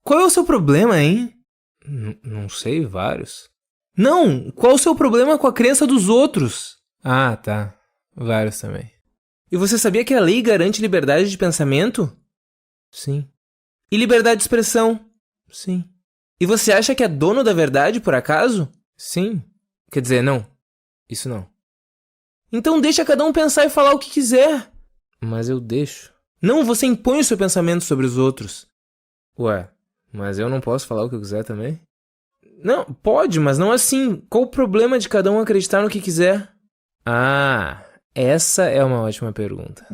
Qual é o seu problema, hein? Não sei, vários. Não! Qual o seu problema com a crença dos outros? Ah, tá. Vários também. E você sabia que a lei garante liberdade de pensamento? Sim. E liberdade de expressão? Sim. E você acha que é dono da verdade, por acaso? Sim. Quer dizer, não. Isso não. Então deixa cada um pensar e falar o que quiser. Mas eu deixo. Não, você impõe o seu pensamento sobre os outros. Ué, mas eu não posso falar o que eu quiser também? Não, pode, mas não assim. Qual o problema de cada um acreditar no que quiser? Ah, essa é uma ótima pergunta.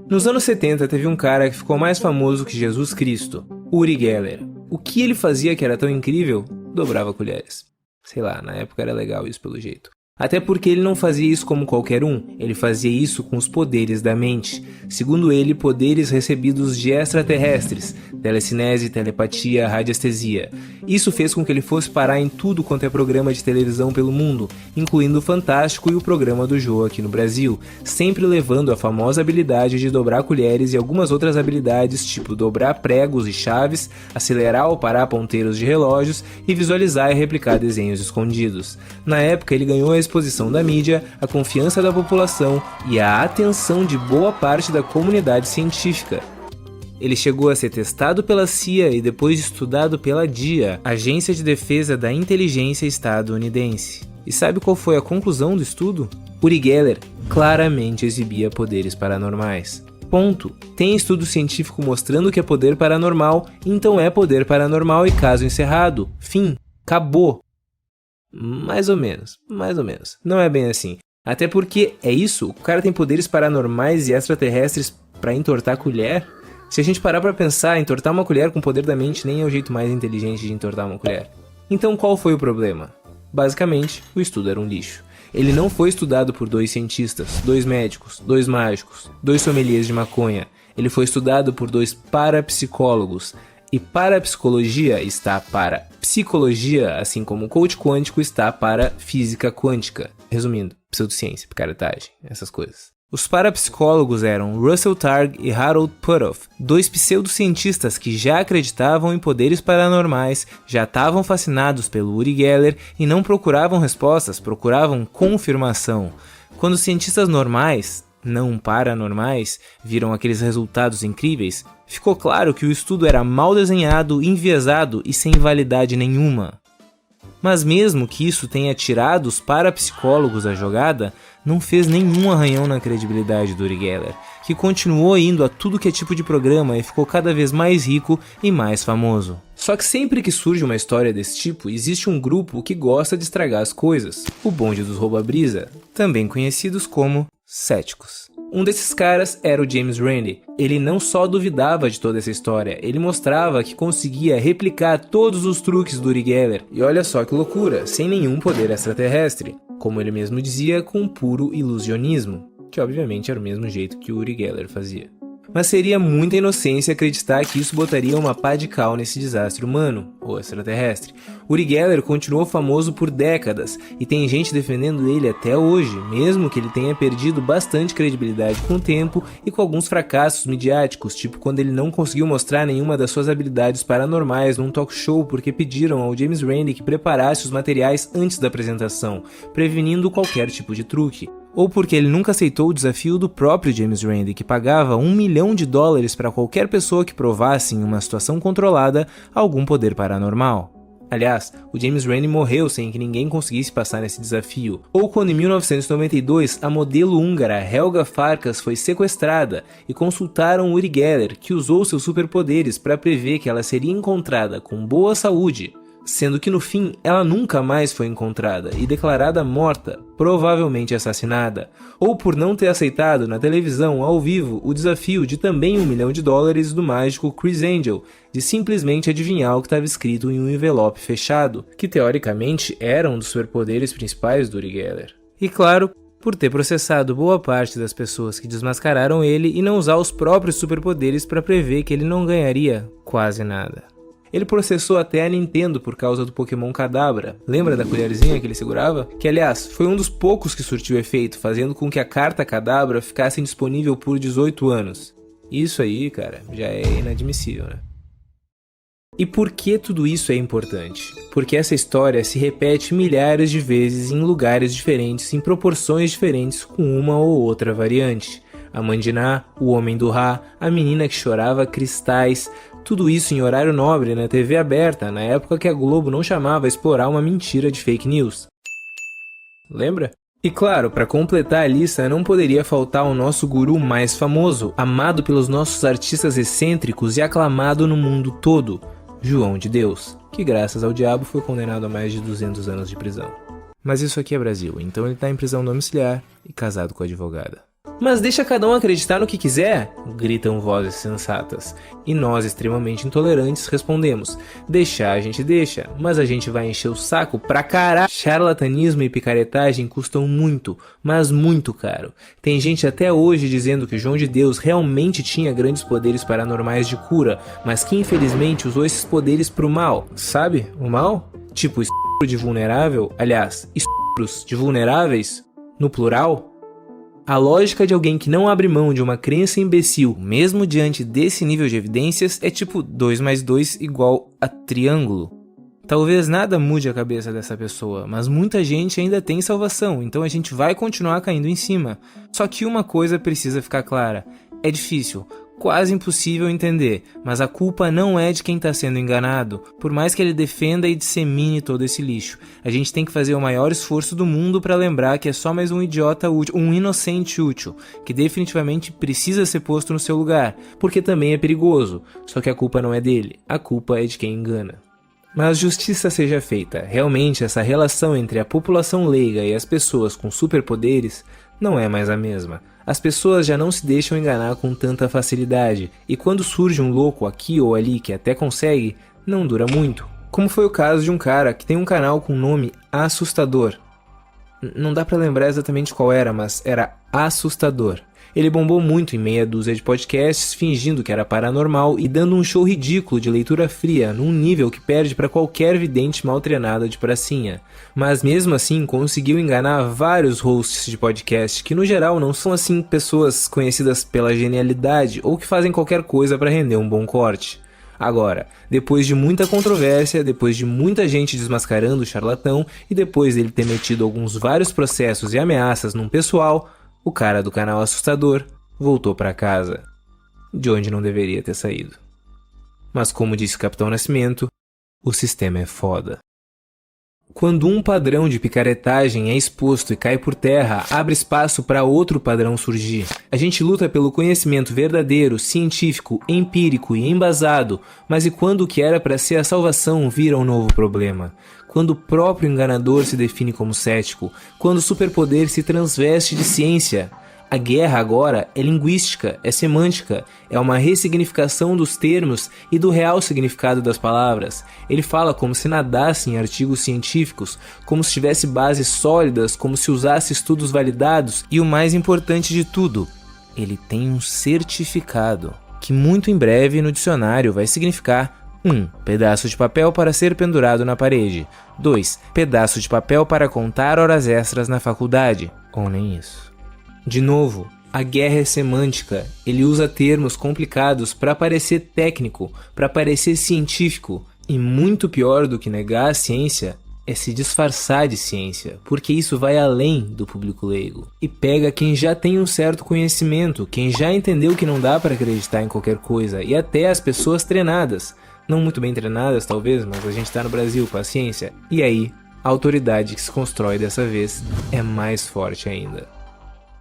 Nos anos 70 teve um cara que ficou mais famoso que Jesus Cristo, Uri Geller. O que ele fazia que era tão incrível? Dobrava colheres. Sei lá, na época era legal isso pelo jeito. Até porque ele não fazia isso como qualquer um, ele fazia isso com os poderes da mente. Segundo ele, poderes recebidos de extraterrestres, telecinese, telepatia, radiestesia. Isso fez com que ele fosse parar em tudo quanto é programa de televisão pelo mundo, incluindo o Fantástico e o programa do Jô aqui no Brasil, sempre levando a famosa habilidade de dobrar colheres e algumas outras habilidades, tipo dobrar pregos e chaves, acelerar ou parar ponteiros de relógios e visualizar e replicar desenhos escondidos. Na época, ele ganhou a exposição da mídia, a confiança da população e a atenção de boa parte da comunidade científica. Ele chegou a ser testado pela CIA e depois estudado pela DIA, Agência de Defesa da Inteligência Estadunidense. E sabe qual foi a conclusão do estudo? Uri Geller claramente exibia poderes paranormais. Ponto. Tem estudo científico mostrando que é poder paranormal, então é poder paranormal e caso encerrado. Fim. Acabou. Mais ou menos. Não é bem assim. Até porque é isso, o cara tem poderes paranormais e extraterrestres pra entortar colher? Se a gente parar pra pensar, entortar uma colher com o poder da mente nem é o jeito mais inteligente de entortar uma colher. Então qual foi o problema? Basicamente, o estudo era um lixo. Ele não foi estudado por 2 cientistas, 2 médicos, 2 mágicos, 2 sommeliers de maconha. Ele foi estudado por 2 parapsicólogos. E parapsicologia está para psicologia, assim como o coach quântico está para física quântica. Resumindo, pseudociência, picaretagem, essas coisas. Os parapsicólogos eram Russell Targ e Harold Puthoff, 2 pseudocientistas que já acreditavam em poderes paranormais, já estavam fascinados pelo Uri Geller e não procuravam respostas, procuravam confirmação. Quando os cientistas normais, não paranormais, viram aqueles resultados incríveis, ficou claro que o estudo era mal desenhado, enviesado e sem validade nenhuma. Mas mesmo que isso tenha tirado os parapsicólogos da jogada, não fez nenhum arranhão na credibilidade do Uri Geller, que continuou indo a tudo que é tipo de programa e ficou cada vez mais rico e mais famoso. Só que sempre que surge uma história desse tipo, existe um grupo que gosta de estragar as coisas, o bonde dos rouba-brisa, também conhecidos como céticos. Um desses caras era o James Randi. Ele não só duvidava de toda essa história, ele mostrava que conseguia replicar todos os truques do Uri Geller. E olha só que loucura, sem nenhum poder extraterrestre. Como ele mesmo dizia, com puro ilusionismo. Que obviamente era o mesmo jeito que o Uri Geller fazia. Mas seria muita inocência acreditar que isso botaria uma pá de cal nesse desastre humano, ou extraterrestre. Uri Geller continuou famoso por décadas, e tem gente defendendo ele até hoje, mesmo que ele tenha perdido bastante credibilidade com o tempo e com alguns fracassos midiáticos, tipo quando ele não conseguiu mostrar nenhuma das suas habilidades paranormais num talk show porque pediram ao James Randi que preparasse os materiais antes da apresentação, prevenindo qualquer tipo de truque. Ou porque ele nunca aceitou o desafio do próprio James Randi, que pagava $1 milhão para qualquer pessoa que provasse em uma situação controlada algum poder paranormal. Aliás, o James Randi morreu sem que ninguém conseguisse passar nesse desafio. Ou quando em 1992 a modelo húngara Helga Farkas foi sequestrada e consultaram Uri Geller, que usou seus superpoderes para prever que ela seria encontrada com boa saúde, sendo que no fim ela nunca mais foi encontrada e declarada morta, provavelmente assassinada, ou por não ter aceitado na televisão ao vivo o desafio de também $1 milhão do mágico Chris Angel, de simplesmente adivinhar o que estava escrito em um envelope fechado, que teoricamente era um dos superpoderes principais do Uri Geller. E claro, por ter processado boa parte das pessoas que desmascararam ele e não usar os próprios superpoderes para prever que ele não ganharia quase nada. Ele processou até a Nintendo por causa do Pokémon Kadabra. Lembra da colherzinha que ele segurava? Que, aliás, foi um dos poucos que surtiu efeito, fazendo com que a carta Kadabra ficasse indisponível por 18 anos. Isso aí, cara, já é inadmissível, né? E por que tudo isso é importante? Porque essa história se repete milhares de vezes em lugares diferentes, em proporções diferentes, com uma ou outra variante. A Mandiná, o Homem do Rá, a menina que chorava cristais, tudo isso em horário nobre na TV aberta, na época que a Globo não chamava a explorar uma mentira de fake news. Lembra? E claro, para completar a lista, não poderia faltar o nosso guru mais famoso, amado pelos nossos artistas excêntricos e aclamado no mundo todo, João de Deus, que graças ao diabo foi condenado a mais de 200 anos de prisão. Mas isso aqui é Brasil, então ele tá em prisão domiciliar e casado com a advogada. Mas deixa cada um acreditar no que quiser, gritam vozes sensatas. E nós, extremamente intolerantes, respondemos: deixar a gente deixa, mas a gente vai encher o saco pra caralho. Charlatanismo e picaretagem custam muito, mas muito caro. Tem gente até hoje dizendo que João de Deus realmente tinha grandes poderes paranormais de cura, mas que infelizmente usou esses poderes pro mal. Sabe o mal? Tipo estupro de vulnerável, aliás, estupros de vulneráveis, no plural. A lógica de alguém que não abre mão de uma crença imbecil, mesmo diante desse nível de evidências, é tipo 2 mais 2 igual a triângulo. Talvez nada mude a cabeça dessa pessoa, mas muita gente ainda tem salvação, então a gente vai continuar caindo em cima. Só que uma coisa precisa ficar clara: é difícil, quase impossível entender, mas a culpa não é de quem está sendo enganado, por mais que ele defenda e dissemine todo esse lixo. A gente tem que fazer o maior esforço do mundo para lembrar que é só mais um idiota útil, um inocente útil, que definitivamente precisa ser posto no seu lugar, porque também é perigoso, só que a culpa não é dele, a culpa é de quem engana. Mas justiça seja feita, realmente essa relação entre a população leiga e as pessoas com superpoderes não é mais a mesma. As pessoas já não se deixam enganar com tanta facilidade, e quando surge um louco aqui ou ali que até consegue, não dura muito. Como foi o caso de um cara que tem um canal com nome assustador. Não dá pra lembrar exatamente qual era, mas era assustador. Ele bombou muito em meia dúzia de podcasts, fingindo que era paranormal e dando um show ridículo de leitura fria, num nível que perde para qualquer vidente mal treinado de pracinha. Mas mesmo assim conseguiu enganar vários hosts de podcast que no geral não são assim pessoas conhecidas pela genialidade ou que fazem qualquer coisa para render um bom corte. Agora, depois de muita controvérsia, depois de muita gente desmascarando o charlatão e depois dele ter metido vários processos e ameaças num pessoal, o cara do canal assustador voltou pra casa, de onde não deveria ter saído. Mas como disse o Capitão Nascimento, o sistema é foda. Quando um padrão de picaretagem é exposto e cai por terra, abre espaço para outro padrão surgir. A gente luta pelo conhecimento verdadeiro, científico, empírico e embasado, mas e quando o que era para ser a salvação vira um novo problema? Quando o próprio enganador se define como cético, quando o superpoder se transveste de ciência. A guerra agora é linguística, é semântica, é uma ressignificação dos termos e do real significado das palavras. Ele fala como se nadasse em artigos científicos, como se tivesse bases sólidas, como se usasse estudos validados e o mais importante de tudo, ele tem um certificado, que muito em breve no dicionário vai significar 1. Pedaço de papel para ser pendurado na parede. 2. Pedaço de papel para contar horas extras na faculdade. Ou nem isso. De novo, a guerra é semântica. Ele usa termos complicados para parecer técnico, para parecer científico. E muito pior do que negar a ciência é se disfarçar de ciência, porque isso vai além do público leigo. E pega quem já tem um certo conhecimento, quem já entendeu que não dá para acreditar em qualquer coisa, e até as pessoas treinadas. Não muito bem treinadas talvez, mas a gente tá no Brasil, paciência. E aí, a autoridade que se constrói dessa vez é mais forte ainda.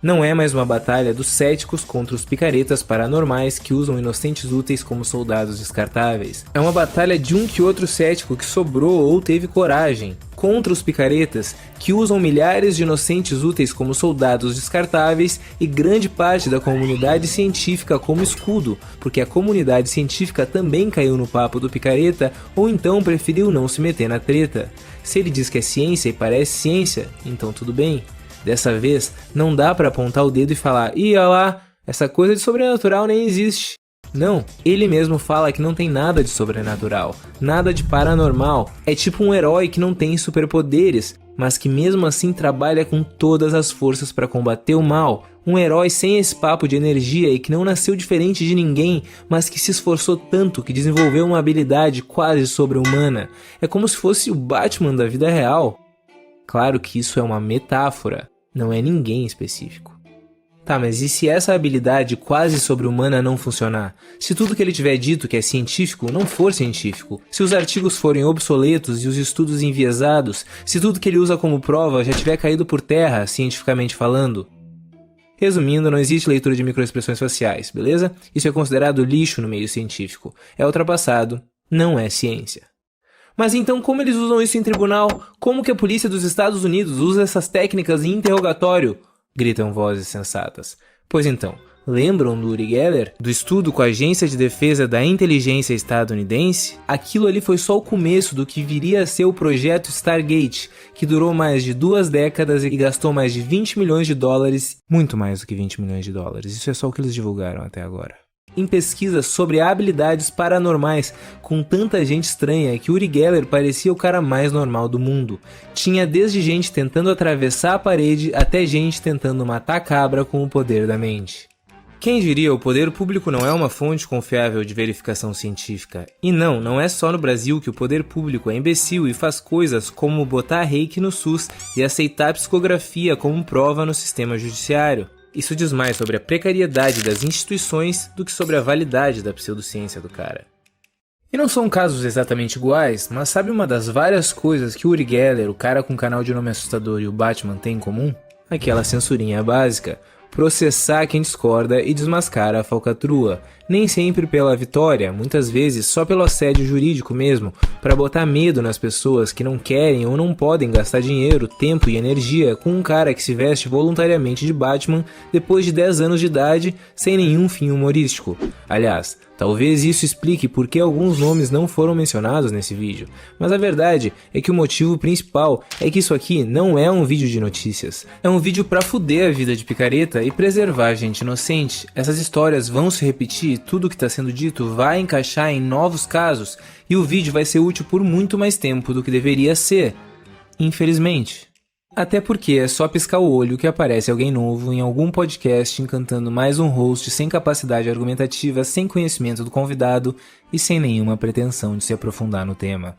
Não é mais uma batalha dos céticos contra os picaretas paranormais que usam inocentes úteis como soldados descartáveis. É uma batalha de um que outro cético que sobrou ou teve coragem contra os picaretas que usam milhares de inocentes úteis como soldados descartáveis e grande parte da comunidade científica como escudo, porque a comunidade científica também caiu no papo do picareta ou então preferiu não se meter na treta. Se ele diz que é ciência e parece ciência, então tudo bem. Dessa vez, não dá pra apontar o dedo e falar: ih, olha lá, essa coisa de sobrenatural nem existe. Não, ele mesmo fala que não tem nada de sobrenatural, nada de paranormal. É tipo um herói que não tem superpoderes, mas que mesmo assim trabalha com todas as forças pra combater o mal. Um herói sem esse papo de energia e que não nasceu diferente de ninguém, mas que se esforçou tanto que desenvolveu uma habilidade quase sobre-humana. É como se fosse o Batman da vida real. Claro que isso é uma metáfora, não é ninguém específico. Tá, mas e se essa habilidade quase sobre-humana não funcionar? Se tudo que ele tiver dito que é científico não for científico? Se os artigos forem obsoletos e os estudos enviesados? Se tudo que ele usa como prova já tiver caído por terra, cientificamente falando? Resumindo, não existe leitura de microexpressões faciais, beleza? Isso é considerado lixo no meio científico. É ultrapassado, não é ciência. Mas então como eles usam isso em tribunal? Como que a polícia dos Estados Unidos usa essas técnicas em interrogatório? Gritam vozes sensatas. Pois então, lembram do Uri Geller? Do estudo com a Agência de Defesa da Inteligência Estadunidense? Aquilo ali foi só o começo do que viria a ser o projeto Stargate, que durou mais de 2 décadas e gastou mais de 20 milhões de dólares, muito mais do que 20 milhões de dólares, isso é só o que eles divulgaram até agora. Em pesquisas sobre habilidades paranormais com tanta gente estranha que Uri Geller parecia o cara mais normal do mundo. Tinha desde gente tentando atravessar a parede até gente tentando matar cabra com o poder da mente. Quem diria, o poder público não é uma fonte confiável de verificação científica. E não é só no Brasil que o poder público é imbecil e faz coisas como botar reiki no SUS e aceitar psicografia como prova no sistema judiciário. Isso diz mais sobre a precariedade das instituições do que sobre a validade da pseudociência do cara. E não são casos exatamente iguais, mas sabe uma das várias coisas que o Uri Geller, o cara com canal de nome assustador, e o Batman têm em comum? Aquela censurinha básica. Processar quem discorda e desmascarar a falcatrua, nem sempre pela vitória, muitas vezes só pelo assédio jurídico mesmo, para botar medo nas pessoas que não querem ou não podem gastar dinheiro, tempo e energia com um cara que se veste voluntariamente de Batman depois de 10 anos de idade sem nenhum fim humorístico. Aliás, talvez isso explique por que alguns nomes não foram mencionados nesse vídeo, mas a verdade é que o motivo principal é que isso aqui não é um vídeo de notícias, é um vídeo pra fuder a vida de picareta e preservar a gente inocente. Essas histórias vão se repetir, tudo que tá sendo dito vai encaixar em novos casos e o vídeo vai ser útil por muito mais tempo do que deveria ser, infelizmente. Até porque é só piscar o olho que aparece alguém novo em algum podcast encantando mais um host sem capacidade argumentativa, sem conhecimento do convidado e sem nenhuma pretensão de se aprofundar no tema.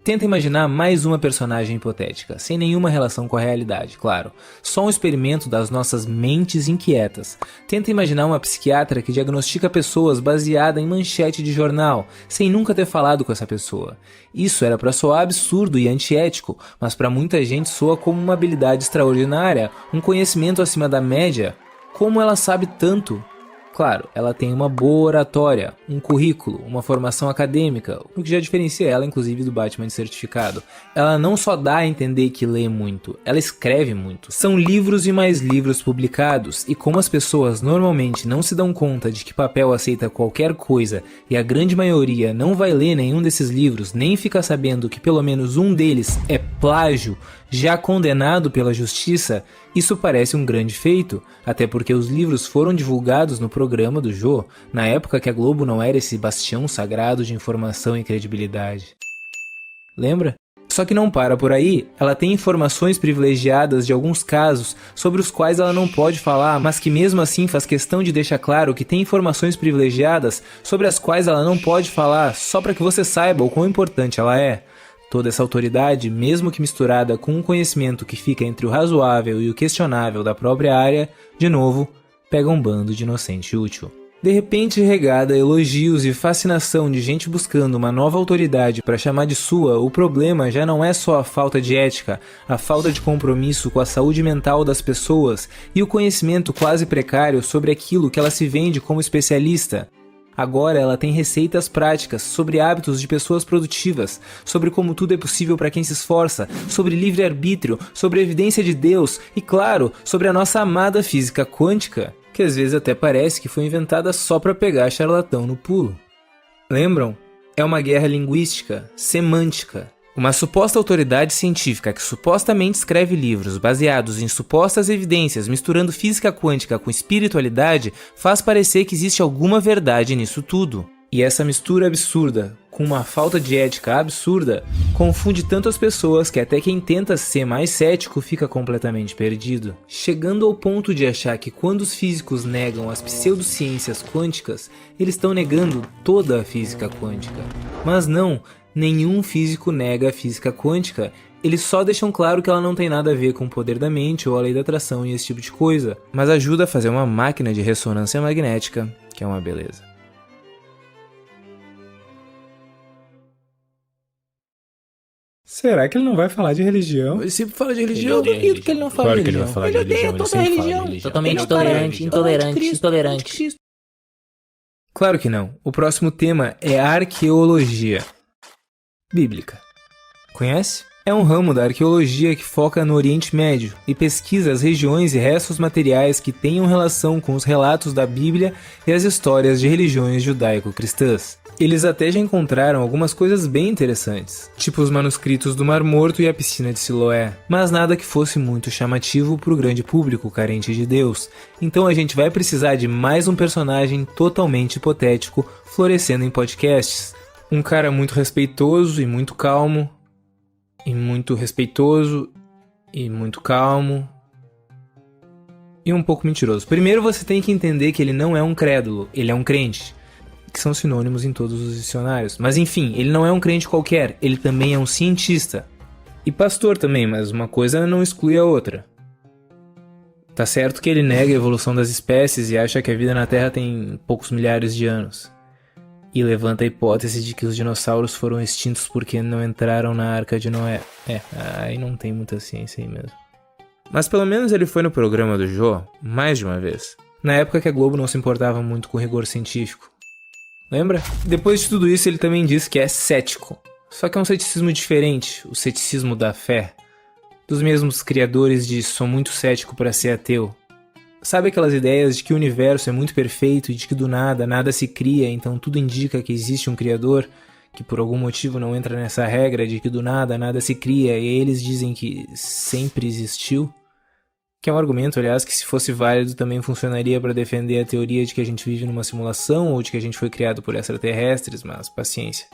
Tenta imaginar mais uma personagem hipotética, sem nenhuma relação com a realidade, claro. Só um experimento das nossas mentes inquietas. Tenta imaginar uma psiquiatra que diagnostica pessoas baseada em manchete de jornal, sem nunca ter falado com essa pessoa. Isso era pra soar absurdo e antiético, mas pra muita gente soa como uma habilidade extraordinária, um conhecimento acima da média. Como ela sabe tanto? Claro, ela tem uma boa oratória, um currículo, uma formação acadêmica, o que já diferencia ela inclusive do Batman de certificado. Ela não só dá a entender que lê muito, ela escreve muito. São livros e mais livros publicados, e como as pessoas normalmente não se dão conta de que papel aceita qualquer coisa e a grande maioria não vai ler nenhum desses livros, nem fica sabendo que pelo menos um deles é plágio, já condenado pela justiça, isso parece um grande feito, até porque os livros foram divulgados no programa do Jô, na época que a Globo não era esse bastião sagrado de informação e credibilidade. Lembra? Só que não para por aí, ela tem informações privilegiadas de alguns casos sobre os quais ela não pode falar, mas que mesmo assim faz questão de deixar claro que tem informações privilegiadas sobre as quais ela não pode falar, só para que você saiba o quão importante ela é. Toda essa autoridade, mesmo que misturada com um conhecimento que fica entre o razoável e o questionável da própria área, de novo, pega um bando de inocente útil. De repente regada a elogios e fascinação de gente buscando uma nova autoridade para chamar de sua, o problema já não é só a falta de ética, a falta de compromisso com a saúde mental das pessoas e o conhecimento quase precário sobre aquilo que ela se vende como especialista. Agora ela tem receitas práticas sobre hábitos de pessoas produtivas, sobre como tudo é possível para quem se esforça, sobre livre-arbítrio, sobre a evidência de Deus e, claro, sobre a nossa amada física quântica, que às vezes até parece que foi inventada só para pegar charlatão no pulo. Lembram? É uma guerra linguística, semântica. Uma suposta autoridade científica que supostamente escreve livros baseados em supostas evidências misturando física quântica com espiritualidade faz parecer que existe alguma verdade nisso tudo. E essa mistura absurda, com uma falta de ética absurda, confunde tanto as pessoas que até quem tenta ser mais cético fica completamente perdido, chegando ao ponto de achar que quando os físicos negam as pseudociências quânticas, eles estão negando toda a física quântica. Mas não, nenhum físico nega a física quântica, eles só deixam claro que ela não tem nada a ver com o poder da mente ou a lei da atração e esse tipo de coisa, mas ajuda a fazer uma máquina de ressonância magnética, que é uma beleza. Será que ele não vai falar de religião? Ele sempre fala de religião, eu duvido que ele não fale de religião. Ele odeia toda a religião. Totalmente intolerante. Claro que não. O próximo tema é arqueologia bíblica. Conhece? É um ramo da arqueologia que foca no Oriente Médio e pesquisa as regiões e restos materiais que tenham relação com os relatos da Bíblia e as histórias de religiões judaico-cristãs. Eles até já encontraram algumas coisas bem interessantes, tipo os manuscritos do Mar Morto e a piscina de Siloé, mas nada que fosse muito chamativo para o grande público carente de Deus. Então a gente vai precisar de mais um personagem totalmente hipotético florescendo em podcasts. Um cara muito respeitoso e muito calmo, e muito respeitoso e muito calmo e um pouco mentiroso. Primeiro você tem que entender que ele não é um crédulo, ele é um crente, que são sinônimos em todos os dicionários. Mas enfim, ele não é um crente qualquer, ele também é um cientista. E pastor também, mas uma coisa não exclui a outra. Tá certo que ele nega a evolução das espécies e acha que a vida na Terra tem poucos milhares de anos. E levanta a hipótese de que os dinossauros foram extintos porque não entraram na Arca de Noé. Aí não tem muita ciência aí mesmo. Mas pelo menos ele foi no programa do Jô mais de uma vez. Na época que a Globo não se importava muito com rigor científico. Lembra? Depois de tudo isso ele também diz que é cético. Só que é um ceticismo diferente, o ceticismo da fé. Dos mesmos criadores de "sou muito cético para ser ateu". Sabe aquelas ideias de que o universo é muito perfeito e de que do nada, nada se cria, então tudo indica que existe um criador, que por algum motivo não entra nessa regra de que do nada, nada se cria, e eles dizem que sempre existiu? Que é um argumento, aliás, que se fosse válido também funcionaria para defender a teoria de que a gente vive numa simulação ou de que a gente foi criado por extraterrestres, mas paciência,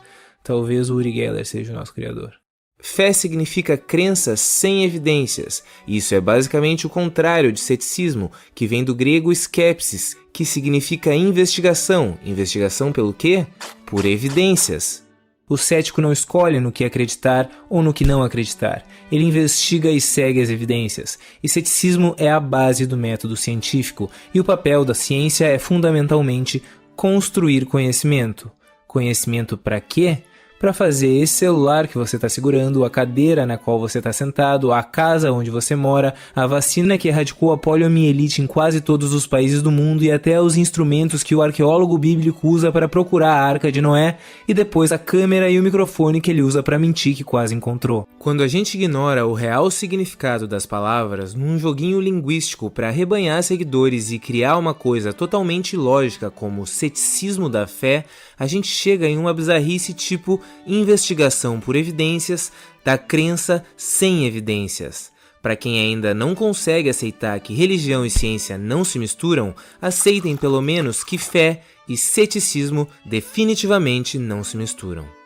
talvez o Uri Geller seja o nosso criador. Fé significa crença sem evidências. Isso é basicamente o contrário de ceticismo, que vem do grego skepsis, que significa investigação. Investigação pelo quê? Por evidências. O cético não escolhe no que acreditar ou no que não acreditar. Ele investiga e segue as evidências. E ceticismo é a base do método científico, e o papel da ciência é fundamentalmente construir conhecimento. Conhecimento para quê? Para fazer esse celular que você está segurando, a cadeira na qual você está sentado, a casa onde você mora, a vacina que erradicou a poliomielite em quase todos os países do mundo e até os instrumentos que o arqueólogo bíblico usa para procurar a Arca de Noé e depois a câmera e o microfone que ele usa para mentir que quase encontrou. Quando a gente ignora o real significado das palavras num joguinho linguístico para arrebanhar seguidores e criar uma coisa totalmente ilógica como o ceticismo da fé, a gente chega em uma bizarrice tipo investigação por evidências da crença sem evidências. Para quem ainda não consegue aceitar que religião e ciência não se misturam, aceitem pelo menos que fé e ceticismo definitivamente não se misturam.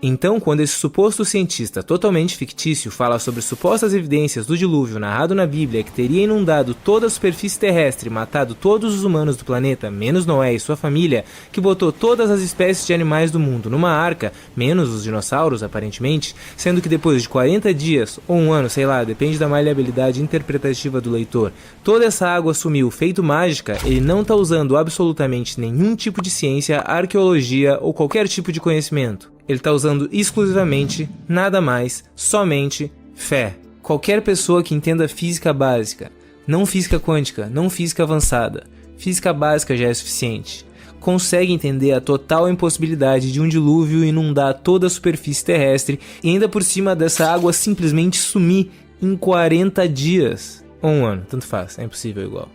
Então, quando esse suposto cientista totalmente fictício fala sobre supostas evidências do dilúvio narrado na Bíblia que teria inundado toda a superfície terrestre e matado todos os humanos do planeta, menos Noé e sua família, que botou todas as espécies de animais do mundo numa arca, menos os dinossauros, aparentemente, sendo que depois de 40 dias, ou um ano, sei lá, depende da maleabilidade interpretativa do leitor, toda essa água sumiu feito mágica, ele não está usando absolutamente nenhum tipo de ciência, arqueologia ou qualquer tipo de conhecimento. Ele está usando exclusivamente, nada mais, somente fé. Qualquer pessoa que entenda física básica, não física quântica, não física avançada, física básica já é suficiente, consegue entender a total impossibilidade de um dilúvio inundar toda a superfície terrestre e ainda por cima dessa água simplesmente sumir em 40 dias. Ou um ano, tanto faz, é impossível igual.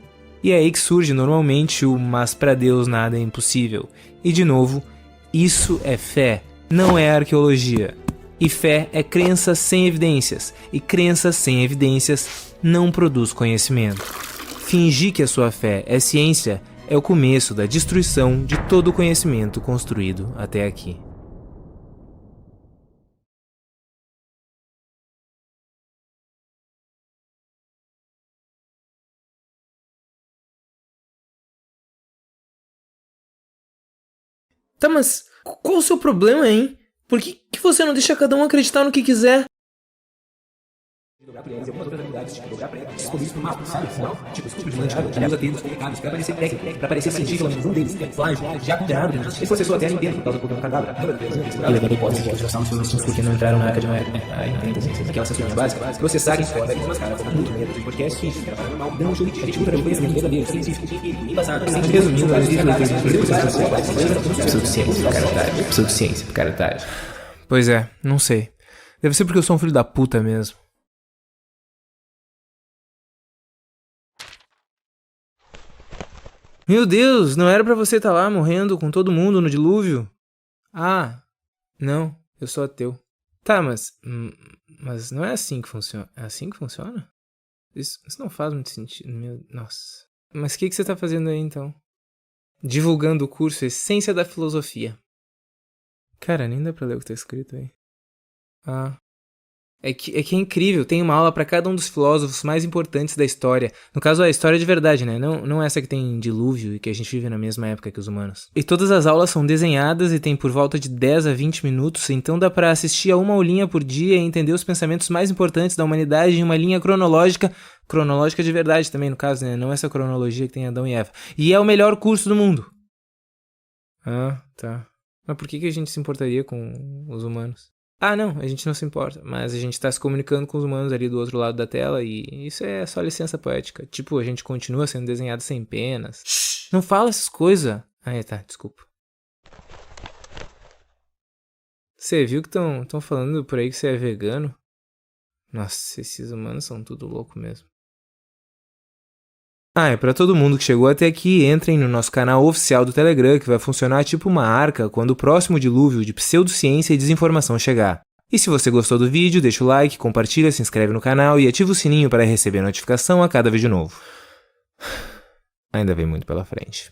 E é aí que surge normalmente o "mas para Deus nada é impossível". E de novo, isso é fé. Não é arqueologia. E fé é crença sem evidências. E crença sem evidências não produz conhecimento. Fingir que a sua fé é ciência é o começo da destruição de todo o conhecimento construído até aqui. Tá, mas qual o seu problema, hein? Por que você não deixa cada um acreditar no que quiser? Descobrir isso no mapa, sabe? Tipo, estúpido de manchado, que usa termos complicados pra parecer técnico, pra parecer científico, um deles, plágio, já condenado. Se fosse a sua terra inteira, por causa do programa cadáver. A levar hipótese de acusação dos seus porque não entraram na Arca de Noé. Aquela censura básica, processar história, mas cara, foi muito medo de podcast científico, cara, paranormal, não jurídico, a gente luta pelo conhecimento verdadeiro, científico, embasado. Resumindo, pseudociência, picaretagem. Pois é, não sei. Deve ser porque eu sou um filho da puta mesmo. Meu Deus, não era pra você estar lá morrendo com todo mundo no dilúvio? Ah, não, eu sou ateu. Tá, mas não é assim que funciona. É assim que funciona? Isso não faz muito sentido. Nossa. Mas o que você tá fazendo aí então? Divulgando o curso Essência da Filosofia. Cara, nem dá pra ler o que tá escrito aí. Ah. É que é incrível, tem uma aula pra cada um dos filósofos mais importantes da história. No caso, a história de verdade, né? Não essa que tem dilúvio e que a gente vive na mesma época que os humanos. E todas as aulas são desenhadas e tem por volta de 10 a 20 minutos, então dá pra assistir a uma aulinha por dia e entender os pensamentos mais importantes da humanidade em uma linha cronológica de verdade também, no caso, né? Não essa cronologia que tem Adão e Eva. E é o melhor curso do mundo. Ah, tá. Mas por que a gente se importaria com os humanos? Ah, não, a gente não se importa, mas a gente tá se comunicando com os humanos ali do outro lado da tela e isso é só licença poética. Tipo, a gente continua sendo desenhado sem penas. Shhh, não fala essas coisas. Ah, tá, desculpa. Você viu que estão falando por aí que você é vegano? Nossa, esses humanos são tudo louco mesmo. Ah, é pra todo mundo que chegou até aqui, entrem no nosso canal oficial do Telegram, que vai funcionar tipo uma arca quando o próximo dilúvio de pseudociência e desinformação chegar. E se você gostou do vídeo, deixa o like, compartilha, se inscreve no canal e ativa o sininho para receber notificação a cada vídeo novo. Ainda vem muito pela frente.